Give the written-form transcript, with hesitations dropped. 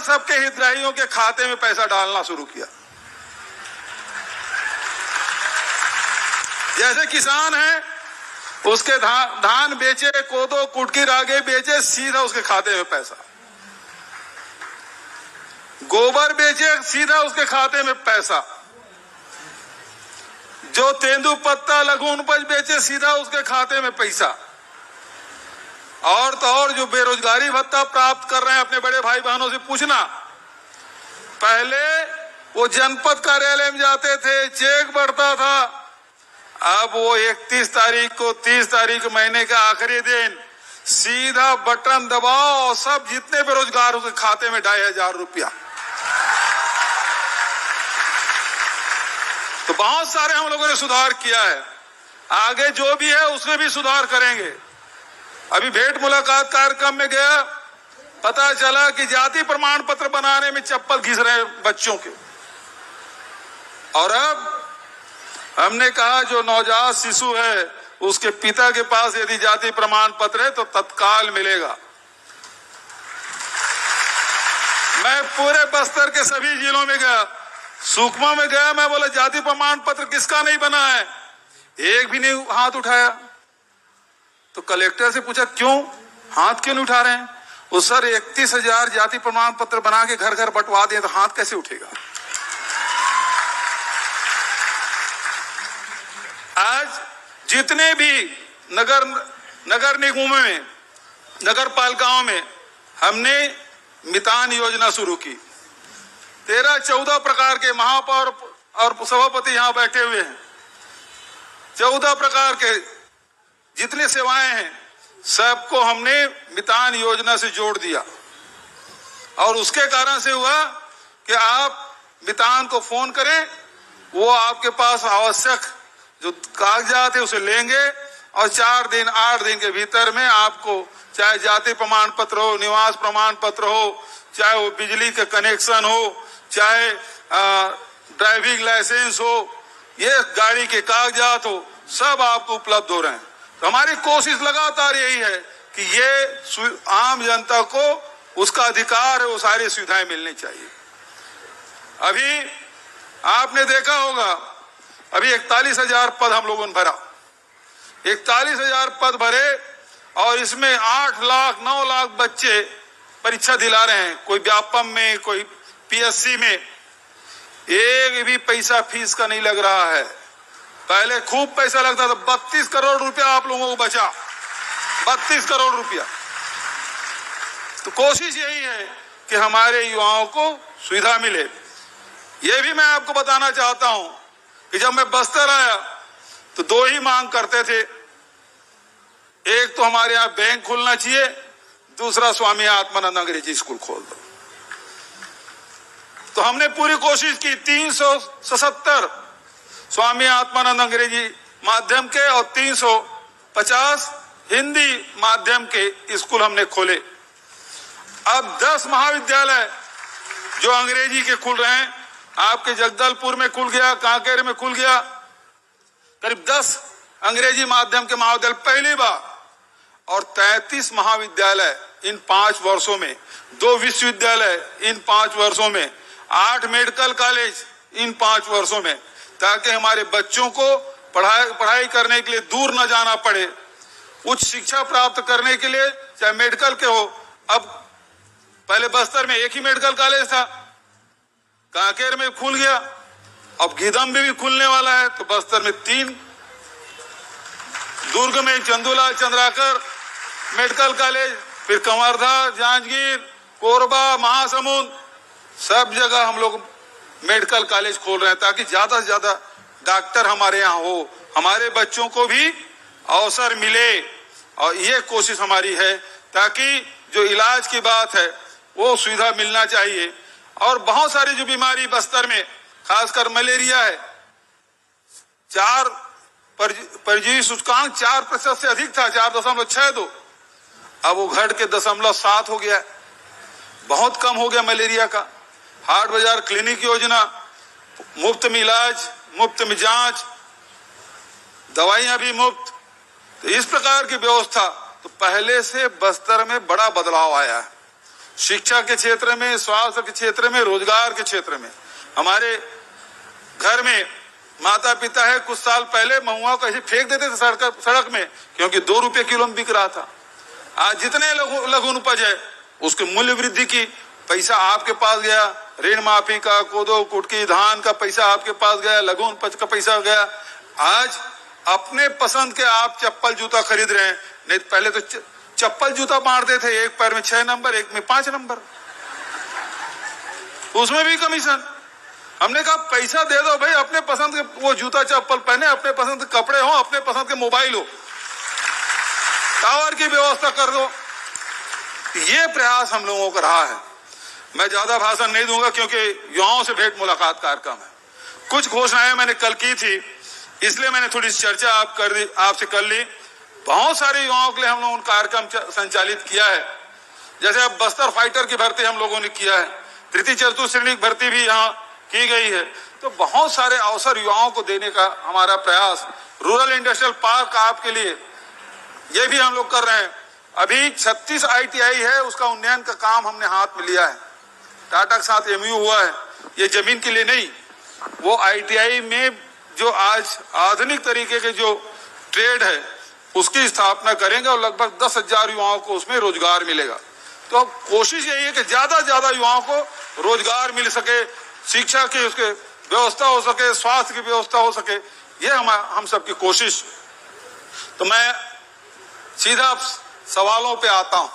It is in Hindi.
सबके हितग्राहियों के खाते में पैसा डालना शुरू किया। जैसे किसान है, उसके धान बेचे, कोदो कुटकी रागे बेचे, सीधा उसके खाते में पैसा। गोबर बेचे, सीधा उसके खाते में पैसा। जो तेंदुपत्ता लघु उपज बेचे, सीधा उसके खाते में पैसा। और तो और जो बेरोजगारी भत्ता प्राप्त कर रहे हैं, अपने बड़े भाई बहनों से पूछना। पहले वो जनपद कार्यालय में जाते थे, चेक बढ़ता था, अब वो 31 तारीख को 30 तारीख महीने का आखिरी दिन सीधा बटन दबाओ और सब जितने बेरोजगार उसके खाते में 2500 रुपया। तो बहुत सारे हम लोगों ने सुधार किया है, आगे जो भी है उसमें भी सुधार करेंगे। अभी भेंट मुलाकात कार्यक्रम में गया, पता चला कि जाति प्रमाण पत्र बनाने में चप्पल घिस रहे बच्चों के। और अब हमने कहा जो नवजात शिशु है उसके पिता के पास यदि जाति प्रमाण पत्र है तो तत्काल मिलेगा। मैं पूरे बस्तर के सभी जिलों में गया, सुकमा में गया, मैं बोला जाति प्रमाण पत्र किसका नहीं बना है? एक भी नहीं हाथ उठाया। तो कलेक्टर से पूछा क्यों, हाथ क्यों नहीं उठा रहे हैं? वो सर 31,000 जाति प्रमाण पत्र बना के घर घर बंटवा दिए, तो हाथ कैसे उठेगा? आज जितने भी नगर निगमों में, नगर पालिकाओं में हमने मितान योजना शुरू की। 13-14 प्रकार के महापौर और सभापति यहाँ बैठे हुए हैं। 14 प्रकार के जितने सेवाएं हैं सबको हमने मितान योजना से जोड़ दिया। और उसके कारण से हुआ कि आप मितान को फोन करें, वो आपके पास आवश्यक जो कागजात है उसे लेंगे और 4 दिन 8 दिन के भीतर में आपको चाहे जाति प्रमाण पत्र हो, निवास प्रमाण पत्र हो, चाहे वो बिजली का कनेक्शन हो, चाहे ड्राइविंग लाइसेंस हो, ये गाड़ी के कागजात हो, सब आपको उपलब्ध हो रहे हैं। तो हमारी कोशिश लगातार यही है कि ये आम जनता को उसका अधिकार है, वो सारी सुविधाएं मिलनी चाहिए। अभी आपने देखा होगा, अभी 41,000 पद हम लोगों ने भरा, 41,000 पद भरे और इसमें 8 लाख 9 लाख बच्चे परीक्षा दिला रहे हैं, कोई व्यापम में, कोई पीएससी में। एक भी पैसा फीस का नहीं लग रहा है। पहले खूब पैसा लगता था, 32 करोड़ रुपया आप लोगों को बचा, 32 करोड़ रुपया। तो कोशिश यही है कि हमारे युवाओं को सुविधा मिले। ये भी मैं आपको बताना चाहता हूं कि जब मैं बस्तर आया तो 2 ही मांग करते थे, एक तो हमारे यहाँ बैंक खुलना चाहिए, दूसरा स्वामी आत्मानंद अंग्रेजी स्कूल खोल दो। तो हमने पूरी कोशिश की, 377 स्वामी आत्मानंद अंग्रेजी माध्यम के और 350 हिंदी माध्यम के स्कूल हमने खोले। अब 10 महाविद्यालय जो अंग्रेजी के खुल रहे हैं, आपके जगदलपुर में खुल गया, कांकेर में खुल गया, करीब 10 अंग्रेजी माध्यम के महाविद्यालय पहली बार, और 33 महाविद्यालय इन 5 वर्षों में, 2 विश्वविद्यालय इन 5 वर्षों में, 8 मेडिकल कॉलेज इन 5 वर्षों में, ताकि हमारे बच्चों को पढ़ाई करने के लिए दूर न जाना पड़े, उच्च शिक्षा प्राप्त करने के लिए, चाहे मेडिकल के हो। अब पहले बस्तर में एक ही मेडिकल कॉलेज था, कांकेर में खुल गया, अब गीदम में भी खुलने वाला है, तो बस्तर में 3, दुर्ग में चंदूलाल चंद्राकर मेडिकल कॉलेज, फिर कंवरधा, जांजगीर, कोरबा, महासमुंद, सब जगह हम लोग मेडिकल कॉलेज खोल रहे हैं ताकि ज्यादा से ज्यादा डॉक्टर हमारे यहाँ हो, हमारे बच्चों को भी अवसर मिले। और ये कोशिश हमारी है ताकि जो इलाज की बात है वो सुविधा मिलना चाहिए। और बहुत सारी जो बीमारी बस्तर में, खासकर मलेरिया है, 4 परजीवी सूचकांक 4% से अधिक था, 4.62, अब वो घट के 0.7 हो गया, बहुत कम हो गया मलेरिया का। हाट बाजार क्लिनिक योजना, मुफ्त में इलाज, मुफ्त में जांच, दवाइयां भी मुफ्त, तो इस प्रकार की व्यवस्था। तो पहले से बस्तर में बड़ा बदलाव आया है। शिक्षा के क्षेत्र में, स्वास्थ्य के क्षेत्र में, रोजगार के क्षेत्र में। हमारे घर में माता पिता है, कुछ साल पहले महुआ को ऐसे फेंक देते थे सड़क में, क्योंकि 2 रुपए किलो में बिक रहा था। आज जितने लघु उपज है उसके मूल्य वृद्धि की, पैसा आपके पास गया, ऋण माफी का, कोदो कुटकी धान का पैसा आपके पास गया, लघु उपज का पैसा गया। आज अपने पसंद के आप चप्पल जूता खरीद रहे हैं, नहीं पहले तो चप्पल जूता बांटते थे, एक पैर में 6 नंबर, एक में 5 नंबर, उसमें भी कमीशन। हमने कहा पैसा दे दो भाई, अपने पसंद के वो जूता चप्पल पहने, अपने पसंद के कपड़े हो, अपने पसंद के मोबाइल हो, टावर की व्यवस्था कर दो। ये प्रयास हम लोगों का रहा है। मैं ज्यादा भाषण नहीं दूंगा क्योंकि युवाओं से भेंट मुलाकात कार्यक्रम है। कुछ घोषणाएं मैंने कल की थी, इसलिए मैंने थोड़ी चर्चा आपसे कर ली। बहुत सारे युवाओं के लिए हम लोगों ने कार्यक्रम संचालित किया है। जैसे अब बस्तर फाइटर की भर्ती हम लोगों ने किया है, तृतीय चतुर्थ श्रेणी की भर्ती भी यहाँ की गई है। तो बहुत सारे अवसर युवाओं को देने का हमारा प्रयास, रूरल इंडस्ट्रियल पार्क आपके लिए ये भी हम लोग कर रहे हैं। अभी 36 ITI है, उसका उन्नयन का काम हमने हाथ में लिया है। टाटा के साथ MOU हुआ है, ये जमीन के लिए नहीं, वो ITI में जो आज आधुनिक तरीके के जो ट्रेड है उसकी स्थापना करेंगे और लगभग 10,000 युवाओं को उसमें रोजगार मिलेगा। तो अब कोशिश यही है कि ज्यादा ज्यादा युवाओं को रोजगार मिल सके, शिक्षा की उसके व्यवस्था हो सके, स्वास्थ्य की व्यवस्था हो सके, ये हम सबकी कोशिश। तो मैं सीधा सवालों पे आता हूं।